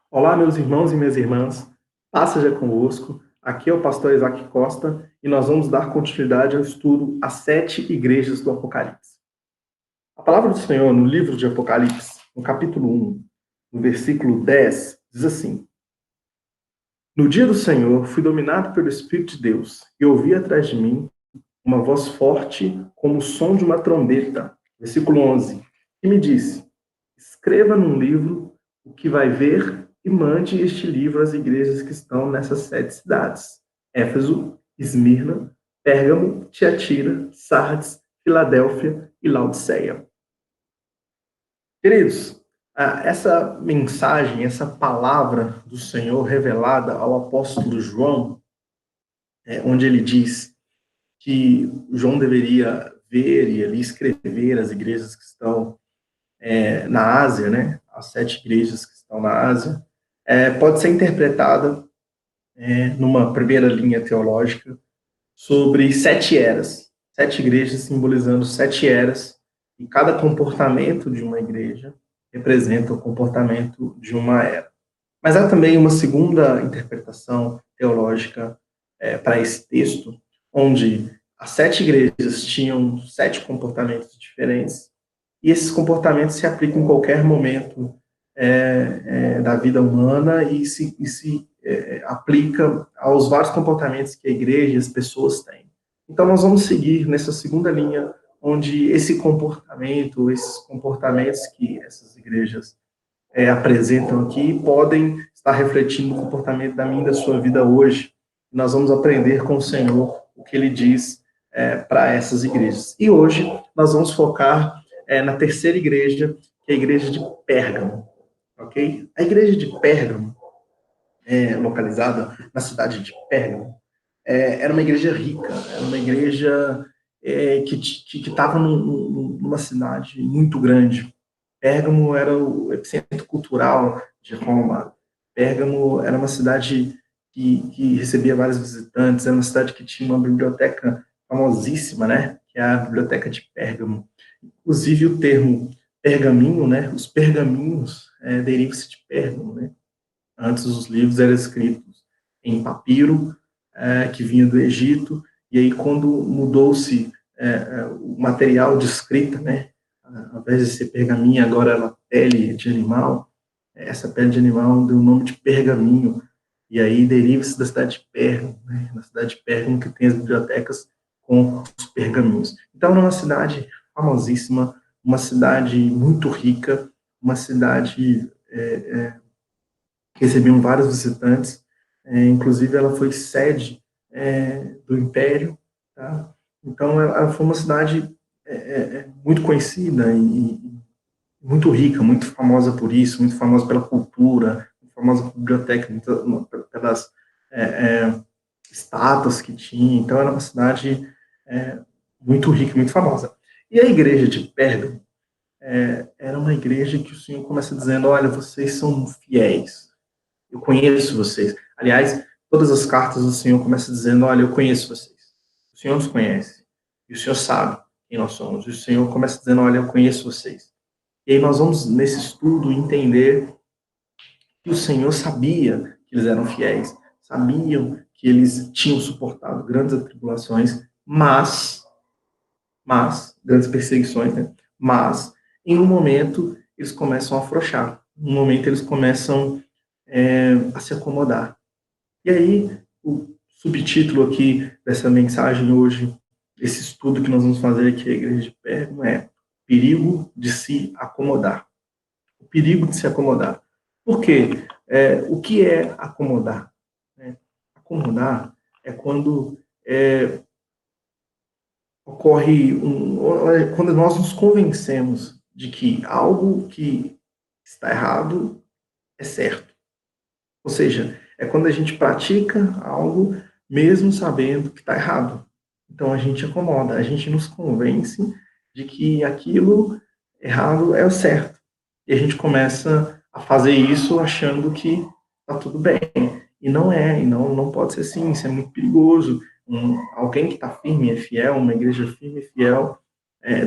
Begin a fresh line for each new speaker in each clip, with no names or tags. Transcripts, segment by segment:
Olá, meus irmãos e minhas irmãs, paz seja convosco. Aqui é o pastor Isaac Costa e nós vamos dar continuidade ao estudo As Sete Igrejas do Apocalipse. A palavra do Senhor no livro de Apocalipse, no capítulo 1, no versículo 10, diz assim: No dia do Senhor fui dominado pelo Espírito de Deus e ouvi atrás de mim uma voz forte como o som de uma trombeta. Versículo 11, que me disse: Escreva num livro o que vai ver e mande este livro às igrejas que estão nessas 7 cidades: Éfeso, Esmirna, Pérgamo, Tiatira, Sardes, Filadélfia e Laodiceia. Queridos, essa mensagem, essa palavra do Senhor revelada ao apóstolo João, onde ele diz que João deveria ver e ali escrever as igrejas que estão na Ásia, né? As 7 igrejas que estão na Ásia, pode ser interpretada numa primeira linha teológica sobre 7 eras, 7 igrejas simbolizando 7 eras, e cada comportamento de uma igreja representa o comportamento de uma era. Mas há também uma segunda interpretação teológica para esse texto, onde as 7 igrejas tinham 7 comportamentos diferentes, e esses comportamentos se aplicam em qualquer momento da vida humana e se aplica aos vários comportamentos que a igreja e as pessoas têm. Então, nós vamos seguir nessa segunda linha, onde esse comportamento, esses comportamentos que essas igrejas apresentam aqui, podem estar refletindo o comportamento da minha e da sua vida hoje. Nós vamos aprender com o Senhor o que ele diz para essas igrejas. E hoje nós vamos focar na terceira igreja, que é a igreja de Pérgamo. Ok? A igreja de Pérgamo, localizada na cidade de Pérgamo, era uma igreja rica, era uma igreja que estava numa cidade muito grande. Pérgamo era o epicentro cultural de Roma. Pérgamo era uma cidade que recebia vários visitantes, era uma cidade que tinha uma biblioteca famosíssima, né? Que é a Biblioteca de Pérgamo. Inclusive o termo pergaminho, né? Os pergaminhos derivam-se de Pérgamo, né? Antes os livros eram escritos em papiro, que vinha do Egito, e aí quando mudou-se o material de escrita, né? Ao invés de ser pergaminho, agora era pele de animal. Essa pele de animal deu o nome de pergaminho, e aí deriva-se da cidade de Pérgamo, né? Na cidade de Pérgamo que tem as bibliotecas com os pergaminhos. Então, era uma cidade famosíssima, uma cidade muito rica, uma cidade que recebiam vários visitantes, inclusive ela foi sede do Império, tá? Então, ela foi uma cidade muito conhecida e muito rica, muito famosa por isso, muito famosa pela cultura, muito famosa por biblioteca, pelas estátuas que tinha. Então, era uma cidade muito rica, muito famosa. E a igreja de Pérgamo era uma igreja que o Senhor começa dizendo: olha, vocês são fiéis, eu conheço vocês. Aliás, todas as cartas do Senhor começam dizendo: olha, eu conheço vocês. O Senhor nos conhece. E o Senhor sabe quem nós somos. E o Senhor começa dizendo: olha, eu conheço vocês. E aí nós vamos, nesse estudo, entender que o Senhor sabia que eles eram fiéis, sabiam que eles tinham suportado grandes atribulações, grandes perseguições, né? Mas, em um momento, eles começam a afrouxar. Em um momento, eles começam a se acomodar. E aí, o subtítulo aqui dessa mensagem hoje, esse estudo que nós vamos fazer aqui, a Igreja de Pérgamo, é perigo de se acomodar. O perigo de se acomodar. Por quê? O que é acomodar? Acomodar é quando ocorre quando nós nos convencemos de que algo que está errado é certo. Ou seja, é quando a gente pratica algo mesmo sabendo que está errado. Então a gente acomoda, a gente nos convence de que aquilo errado é o certo. E a gente começa a fazer isso achando que está tudo bem. E não é, e não pode ser assim, isso é muito perigoso. Alguém que está firme e fiel, uma igreja firme e fiel,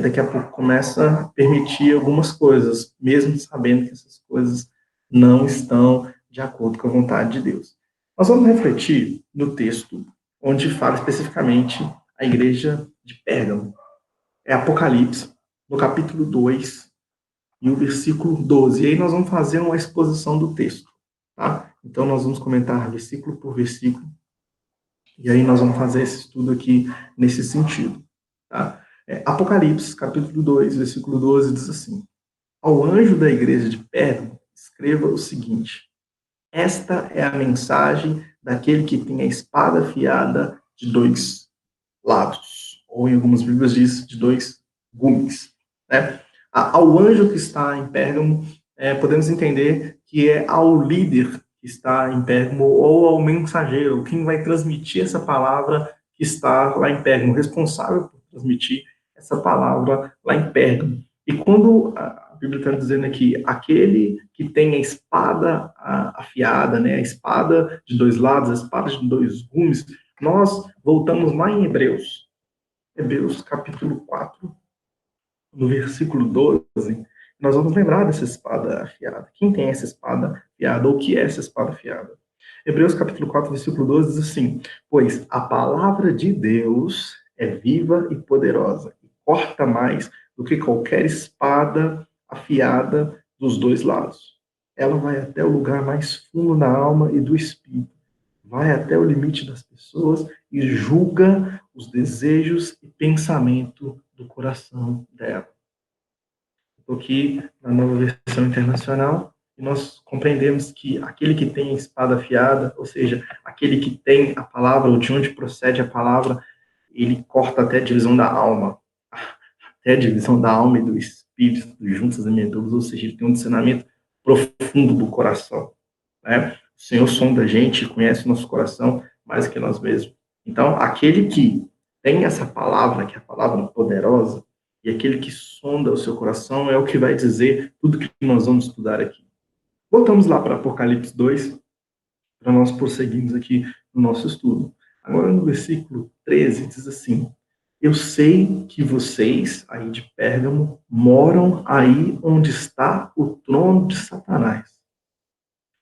daqui a pouco começa a permitir algumas coisas, mesmo sabendo que essas coisas não estão de acordo com a vontade de Deus. Nós vamos refletir no texto onde fala especificamente a igreja de Pérgamo. É Apocalipse, no capítulo 2 e o versículo 12. E aí nós vamos fazer uma exposição do texto, tá? Então nós vamos comentar versículo por versículo. E aí nós vamos fazer esse estudo aqui nesse sentido, tá? Apocalipse, capítulo 2, versículo 12, diz assim: Ao anjo da igreja de Pérgamo, escreva o seguinte: Esta é a mensagem daquele que tem a espada afiada de dois lados, ou em algumas Bíblias diz de dois gumes, né? Ao anjo que está em Pérgamo, podemos entender que é ao líder que está em Pérgamo, ou ao mensageiro, quem vai transmitir essa palavra que está lá em Pérgamo, responsável por transmitir essa palavra lá em Pérgamo. E quando a Bíblia está dizendo aqui, aquele que tem a espada afiada, né, a espada de dois lados, a espada de dois gumes, nós voltamos lá em Hebreus capítulo 4, no versículo 12, nós vamos lembrar dessa espada afiada. Quem tem essa espada afiada, ou o que é essa espada afiada? Hebreus capítulo 4, versículo 12 diz assim: Pois a palavra de Deus é viva e poderosa, e corta mais do que qualquer espada afiada dos dois lados. Ela vai até o lugar mais fundo da alma e do espírito, vai até o limite das pessoas e julga os desejos e pensamento do coração dela. Estou aqui na nova versão internacional e nós compreendemos que aquele que tem a espada afiada, ou seja, aquele que tem a palavra, ou de onde procede a palavra, ele corta até a divisão da alma, até a divisão da alma e do espírito, dos juntas e medulas, ou seja, ele tem um discernimento profundo do coração, né? O Senhor sonda a gente, conhece o nosso coração mais que nós mesmos. Então, aquele que tem essa palavra, que é a palavra poderosa, e aquele que sonda o seu coração é o que vai dizer tudo que nós vamos estudar aqui. Voltamos lá para Apocalipse 2, para nós prosseguirmos aqui no nosso estudo. Agora, no versículo 13, diz assim: Eu sei que vocês, aí de Pérgamo, moram aí onde está o trono de Satanás.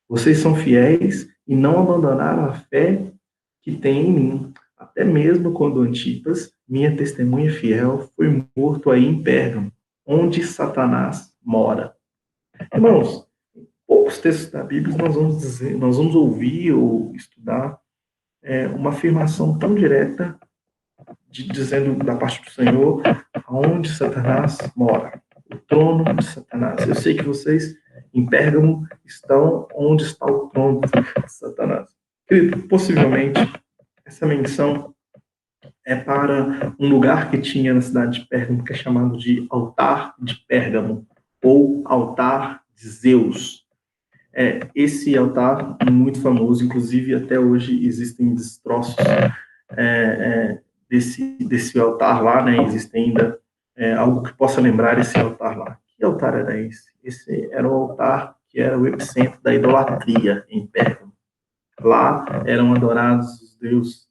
Vocês são fiéis e não abandonaram a fé que tem em mim, até mesmo quando Antipas, minha testemunha fiel, foi morto aí em Pérgamo, onde Satanás mora. Irmãos, poucos textos da Bíblia nós vamos ouvir ou estudar uma afirmação tão direta dizendo da parte do Senhor aonde Satanás mora, o trono de Satanás. Eu sei que vocês em Pérgamo estão onde está o trono de Satanás. Querido, possivelmente essa menção é para um lugar que tinha na cidade de Pérgamo que é chamado de altar de Pérgamo ou altar de Zeus. Esse altar é muito famoso, inclusive até hoje existem destroços desse altar lá, né? Existe ainda algo que possa lembrar esse altar lá. Que altar era esse? Esse era o altar que era o epicentro da idolatria em Pérgamo. Lá eram adorados os deuses,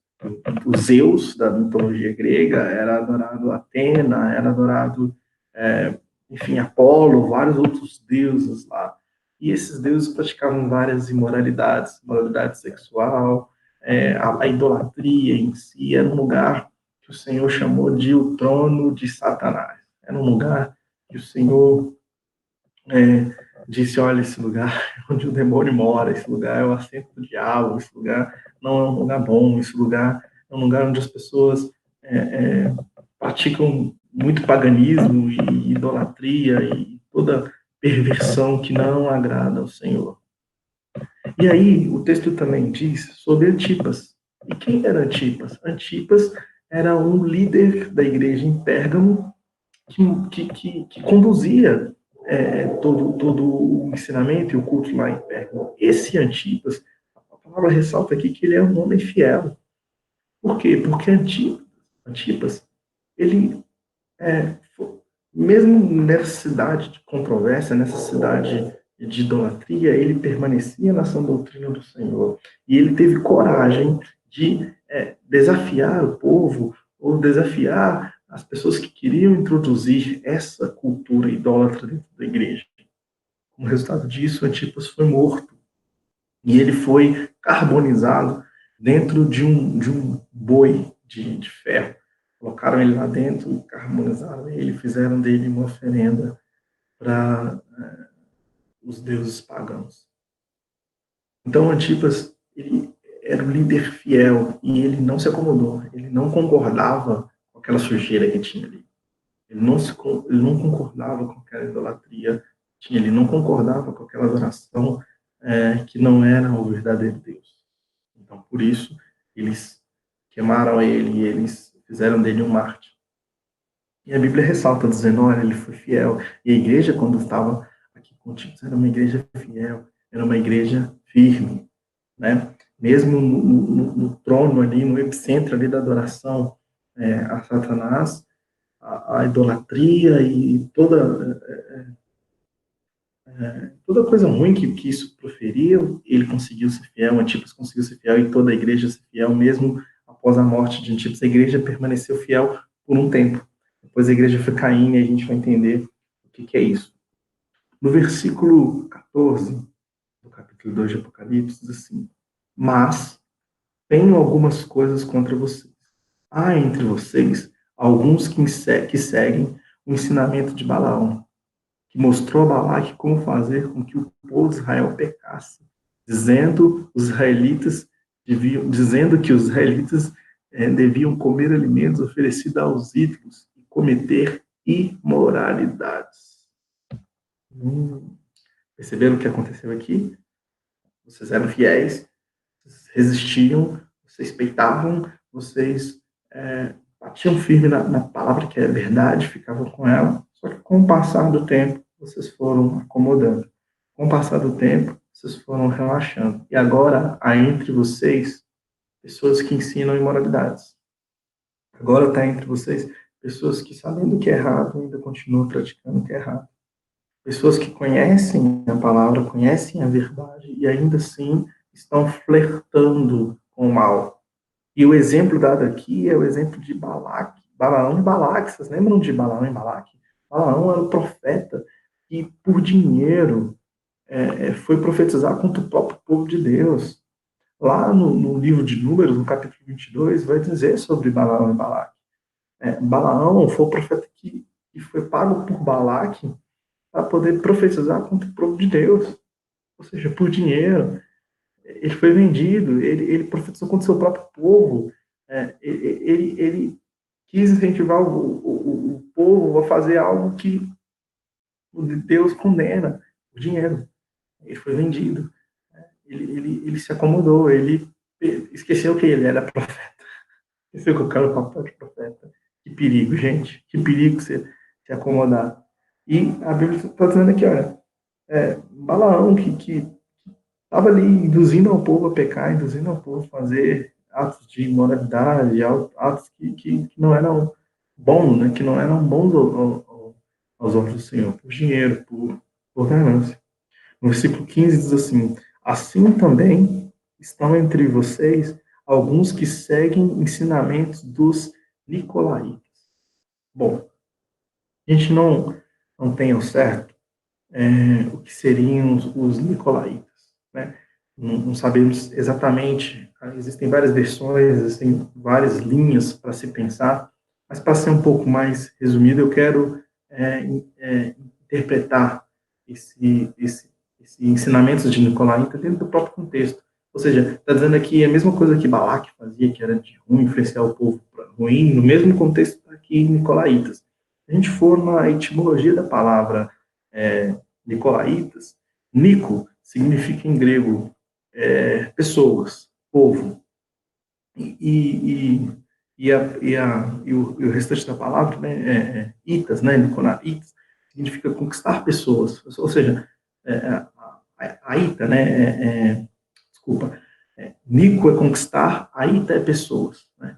os Zeus da mitologia grega, era adorado Atena, era adorado, enfim, Apolo, vários outros deuses lá. E esses deuses praticavam várias imoralidades, moralidade sexual, a idolatria em si era um lugar que o Senhor chamou de o trono de Satanás. Era um lugar que o Senhor disse, olha, esse lugar é onde o demônio mora, esse lugar é o assento do diabo, esse lugar não é um lugar bom, esse lugar é um lugar onde as pessoas praticam muito paganismo e idolatria e toda perversão que não agrada ao Senhor. E aí, o texto também diz sobre Antipas. E quem era Antipas? Antipas era um líder da igreja em Pérgamo que conduzia todo o ensinamento e o culto lá em Pérgamo. Esse Antipas, a palavra ressalta aqui que ele é um homem fiel. Por quê? Porque Antipas ele, mesmo nessa cidade de controvérsia, nessa cidade de idolatria, ele permanecia na sã doutrina do Senhor. E ele teve coragem de desafiar o povo, ou desafiar as pessoas que queriam introduzir essa cultura idólatra dentro da igreja. Como resultado disso, Antipas foi morto. E ele foi carbonizado dentro de um boi de ferro. Colocaram ele lá dentro, carbonizaram ele, fizeram dele uma oferenda para os deuses pagãos. Então, Antipas, ele era um líder fiel e ele não se acomodou, ele não concordava com aquela sujeira que tinha ali. Ele não concordava com aquela idolatria que tinha, ele não concordava com aquela adoração que não era o verdadeiro Deus. Então, por isso, eles queimaram ele e eles fizeram dele um mártir. E a Bíblia ressalta, dizendo, olha, ele foi fiel. E a igreja, quando estava aqui contigo, era uma igreja fiel, era uma igreja firme, né? Mesmo no trono ali, no epicentro ali da adoração a Satanás, a idolatria e toda coisa ruim que isso proferia, ele conseguiu ser fiel, Antipas conseguiu ser fiel e toda a igreja ser fiel, mesmo após a morte de Antipas. A igreja permaneceu fiel por um tempo. Depois a igreja foi caindo e a gente vai entender o que é isso. No versículo 14 do capítulo 2 de Apocalipse, diz assim, mas tenho algumas coisas contra vocês. Há entre vocês alguns que seguem o ensinamento de Balaão, que mostrou a Balaque como fazer com que o povo de Israel pecasse, dizendo que os israelitas deviam comer alimentos oferecidos aos ídolos e cometer imoralidades. Perceberam o que aconteceu aqui? Vocês eram fiéis, vocês resistiam, vocês peitavam, vocês batiam firme na palavra que é verdade, ficavam com ela, só que com o passar do tempo, vocês foram acomodando. Com o passar do tempo, vocês foram relaxando. E agora, há entre vocês pessoas que ensinam imoralidades. Agora está entre vocês pessoas que, sabendo o que é errado, ainda continuam praticando o que é errado. Pessoas que conhecem a palavra, conhecem a verdade e ainda assim estão flertando com o mal. E o exemplo dado aqui é o exemplo de Balaque, Balaão e Balaque. Vocês lembram de Balaão e Balaque? Balaão era o profeta que, por dinheiro, foi profetizar contra o próprio povo de Deus. Lá no livro de Números, no capítulo 22, vai dizer sobre Balaão e Balaque. Balaão foi o profeta que foi pago por Balaque para poder profetizar contra o povo de Deus. Ou seja, por dinheiro. Ele foi vendido, ele profetizou contra o seu próprio povo. Ele quis incentivar o povo a fazer algo que Deus condena, o dinheiro. Ele foi vendido. Ele se acomodou, ele esqueceu que ele era profeta. Esqueceu que eu quero o papel de profeta. Que perigo, gente. Que perigo se acomodar. E a Bíblia está dizendo aqui, olha, Balaão que estava ali induzindo ao povo a pecar, induzindo ao povo a fazer atos de imoralidade, atos que não eram bons, né? Que não eram bons aos olhos do Senhor, por dinheiro, por ganância. No versículo 15 diz assim, assim também estão entre vocês alguns que seguem ensinamentos dos nicolaítas. Bom, a gente não tem ao certo o que seriam os nicolaítas, né? Não sabemos exatamente, existem várias versões, existem várias linhas para se pensar, mas para ser um pouco mais resumido, eu quero interpretar esse ensinamento de Nicolaíta dentro do próprio contexto. Ou seja, está dizendo aqui a mesma coisa que Balaque fazia, que era de ruim, influenciar o povo para ruim, no mesmo contexto está aqui Nicolaítas. Se a gente for na etimologia da palavra Nicolaítas, Nico significa em grego pessoas, povo. E o restante da palavra, né, itas, né, Nicolaitas, significa conquistar pessoas. Ou seja, a ita, né, desculpa, Nico é conquistar, a ita é pessoas, né,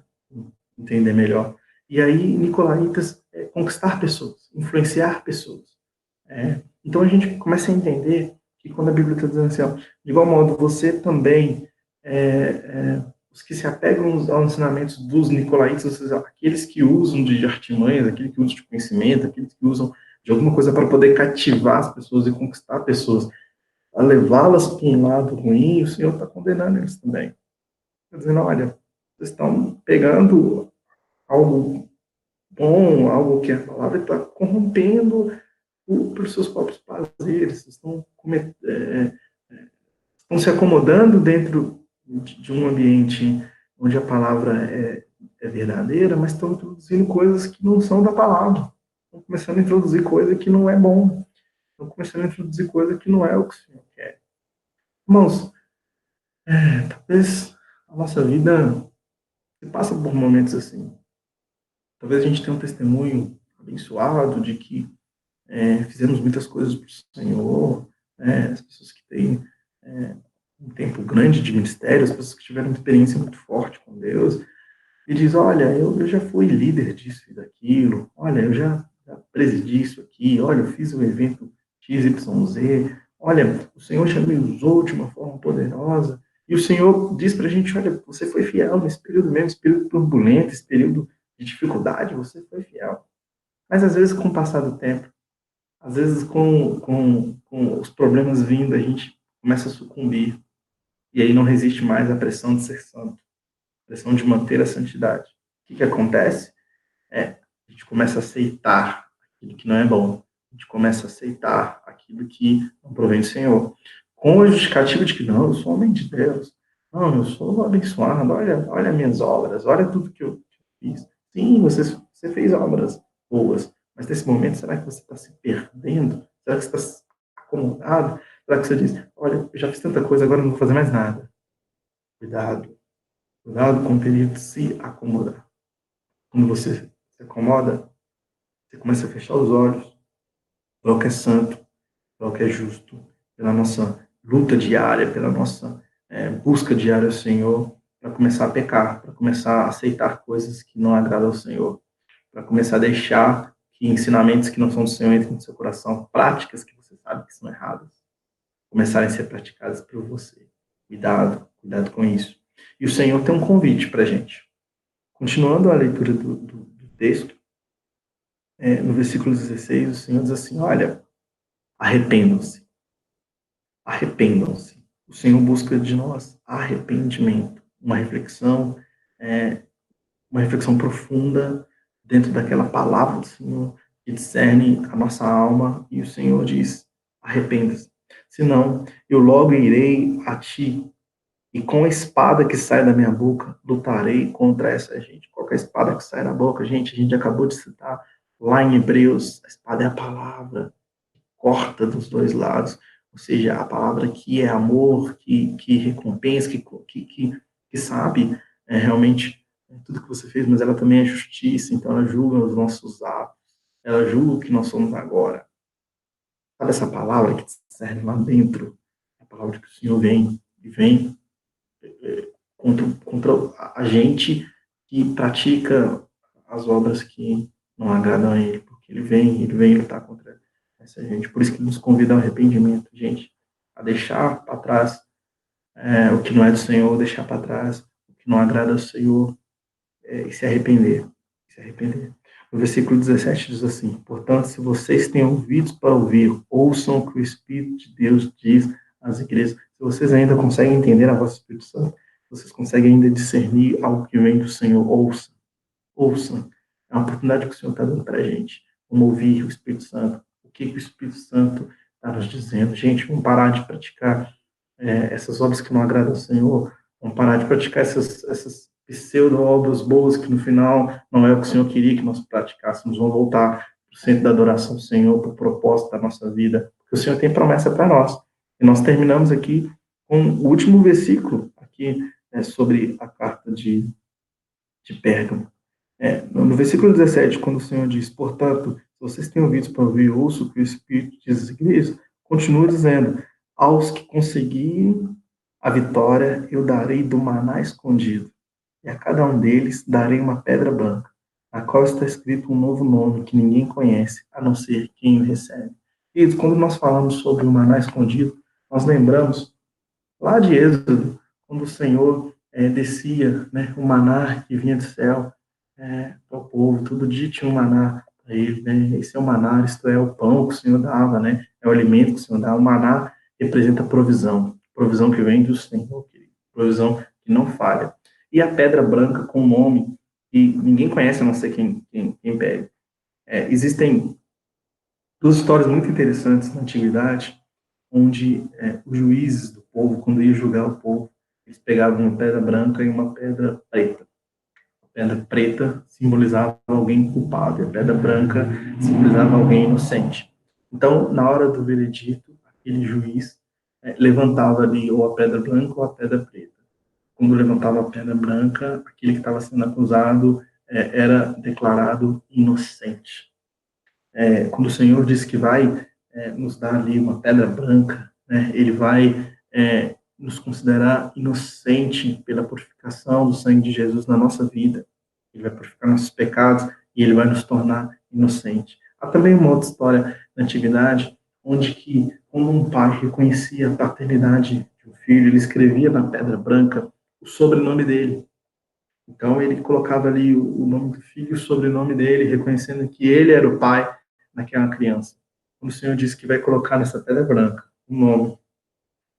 entender melhor. E aí, Nicolaitas é conquistar pessoas, influenciar pessoas. Então a gente começa a entender que quando a Bíblia está dizendo assim, ó, de igual modo, você também, os que se apegam aos ensinamentos dos nicolaítas, ou seja, aqueles que usam de artimanhas, aqueles que usam de conhecimento, aqueles que usam de alguma coisa para poder cativar as pessoas e conquistar pessoas, a levá-las para um lado ruim, o Senhor está condenando eles também. Está dizendo, olha, vocês estão pegando algo bom, algo que a palavra está corrompendo pelos seus próprios prazeres, estão se acomodando dentro de um ambiente onde a palavra é verdadeira, mas estão introduzindo coisas que não são da palavra. Estão começando a introduzir coisa que não é bom. Estão começando a introduzir coisa que não é o que o Senhor quer. Irmãos, talvez a nossa vida passa por momentos assim. Talvez a gente tenha um testemunho abençoado de que fizemos muitas coisas para o Senhor, as pessoas que têm um tempo grande de ministério, as pessoas que tiveram uma experiência muito forte com Deus, e diz, olha, eu já fui líder disso e daquilo, olha, eu já presidi isso aqui, olha, eu fiz um evento XYZ, olha, o Senhor já me usou de uma forma poderosa, e o Senhor diz para a gente, olha, você foi fiel nesse período mesmo, esse período turbulento, esse período de dificuldade, você foi fiel. Mas às vezes, com o passar do tempo, às vezes com os problemas vindo, a gente começa a sucumbir, e aí não resiste mais à pressão de ser santo, à pressão de manter a santidade. O que acontece? A gente começa a aceitar aquilo que não é bom, a gente começa a aceitar aquilo que não provém do Senhor, com a justificativa de que não, eu sou homem de Deus, não, eu sou abençoado, olha minhas obras, olha tudo que eu fiz. Sim, você fez obras boas, mas nesse momento, será que você está se perdendo? Será que você está acomodado? Será que você diz, olha, eu já fiz tanta coisa, agora não vou fazer mais nada? Cuidado. Cuidado com o perigo de se acomodar. Quando você se acomoda, você começa a fechar os olhos para o que é santo, para o que é justo, pela nossa luta diária, pela nossa busca diária ao Senhor, para começar a pecar, para começar a aceitar coisas que não agradam ao Senhor, para começar a deixar que ensinamentos que não são do Senhor entrem no seu coração, práticas que você sabe que são erradas, começarem a ser praticadas por você. Cuidado, cuidado com isso. E o Senhor tem um convite para a gente. Continuando a leitura do texto, no versículo 16, o Senhor diz assim, olha, arrependam-se. Arrependam-se. O Senhor busca de nós arrependimento, uma reflexão profunda dentro daquela palavra do Senhor que discerne a nossa alma, e o Senhor diz, arrependa-se. Senão, eu logo irei a ti, e com a espada que sai da minha boca, lutarei contra essa gente. Qual é a espada que sai da boca, gente? A gente acabou de citar lá em Hebreus, a espada é a palavra, corta dos dois lados, ou seja, a palavra que é amor, que recompensa, que sabe realmente tudo que você fez, mas ela também é justiça, então ela julga os nossos atos, ela julga o que nós somos agora. Sabe essa palavra que serve lá dentro? A palavra que o Senhor vem, e vem contra a gente que pratica as obras que não agradam a Ele, porque Ele vem lutar contra essa gente. Por isso que Ele nos convida ao arrependimento, gente, a deixar para trás o que não é do Senhor, deixar para trás o que não agrada ao Senhor e se arrepender. Se arrepender. No versículo 17 diz assim, portanto, se vocês têm ouvidos para ouvir, ouçam o que o Espírito de Deus diz às igrejas. Se vocês ainda conseguem entender a voz do Espírito Santo, vocês conseguem ainda discernir algo que vem do Senhor, ouçam. Ouçam. É uma oportunidade que o Senhor está dando para a gente. Vamos ouvir o Espírito Santo. O que o Espírito Santo está nos dizendo. Gente, vamos parar de praticar essas obras que não agradam ao Senhor. Vamos parar de praticar essas pseudo-obras boas que no final não é o que o Senhor queria que nós praticássemos. Vamos voltar para o centro da adoração do Senhor, para o propósito da nossa vida. Porque o Senhor tem promessa para nós. E nós terminamos aqui com o último versículo aqui sobre a carta de Pérgamo. No versículo 17, quando o Senhor diz, portanto, se vocês têm ouvidos para ouvir, ouço o que o Espírito diz às igrejas, continua dizendo, aos que conseguirem a vitória, eu darei do maná escondido, e a cada um deles darei uma pedra branca, na qual está escrito um novo nome que ninguém conhece, a não ser quem o recebe. E quando nós falamos sobre o maná escondido, nós lembramos lá de Êxodo, quando o Senhor descia, né, o maná que vinha do céu para o povo, todo dia tinha um maná para ele, né? Esse é o maná, isto é o pão que o Senhor dava, né? É o alimento que o Senhor dá. O maná representa provisão. Provisão que vem do Senhor, querido. Provisão que não falha. E a pedra branca com um nome que ninguém conhece, a não ser quem pega. Existem duas histórias muito interessantes na antiguidade, onde os juízes do povo, quando iam julgar o povo, eles pegavam uma pedra branca e uma pedra preta. A pedra preta simbolizava alguém culpado, e a pedra branca simbolizava alguém inocente. Então, na hora do veredito, aquele juiz levantava ali ou a pedra branca ou a pedra preta. Quando levantava a pedra branca, aquele que estava sendo acusado era declarado inocente. Quando o Senhor diz que vai nos dar ali uma pedra branca, né, ele vai nos considerar inocente pela purificação do sangue de Jesus na nossa vida. Ele vai purificar nossos pecados e ele vai nos tornar inocente. Há também uma outra história na antiguidade, onde que, quando um pai reconhecia a paternidade de um filho, ele escrevia na pedra branca o sobrenome dele. Então, ele colocava ali o nome do filho, o sobrenome dele, reconhecendo que ele era o pai naquela criança. Quando o Senhor disse que vai colocar nessa pedra branca um nome,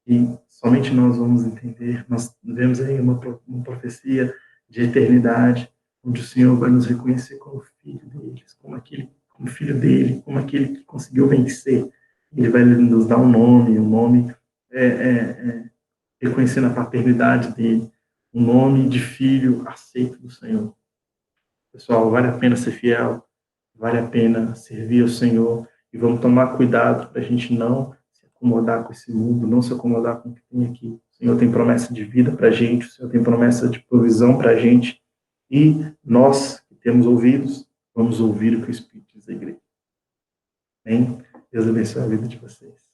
e somente nós vamos entender, nós vemos aí uma profecia de eternidade, onde o Senhor vai nos reconhecer como filho deles, como filho dele, como aquele que conseguiu vencer. Ele vai nos dar um nome reconhecendo a paternidade dele, um nome de filho aceito do Senhor. Pessoal, vale a pena ser fiel, vale a pena servir ao Senhor, e vamos tomar cuidado para a gente não se acomodar com esse mundo, não se acomodar com o que tem aqui. O Senhor tem promessa de vida para a gente, o Senhor tem promessa de provisão para a gente, e nós que temos ouvidos, vamos ouvir o que o Espírito diz à igreja. Amém? Deus abençoe a vida de vocês.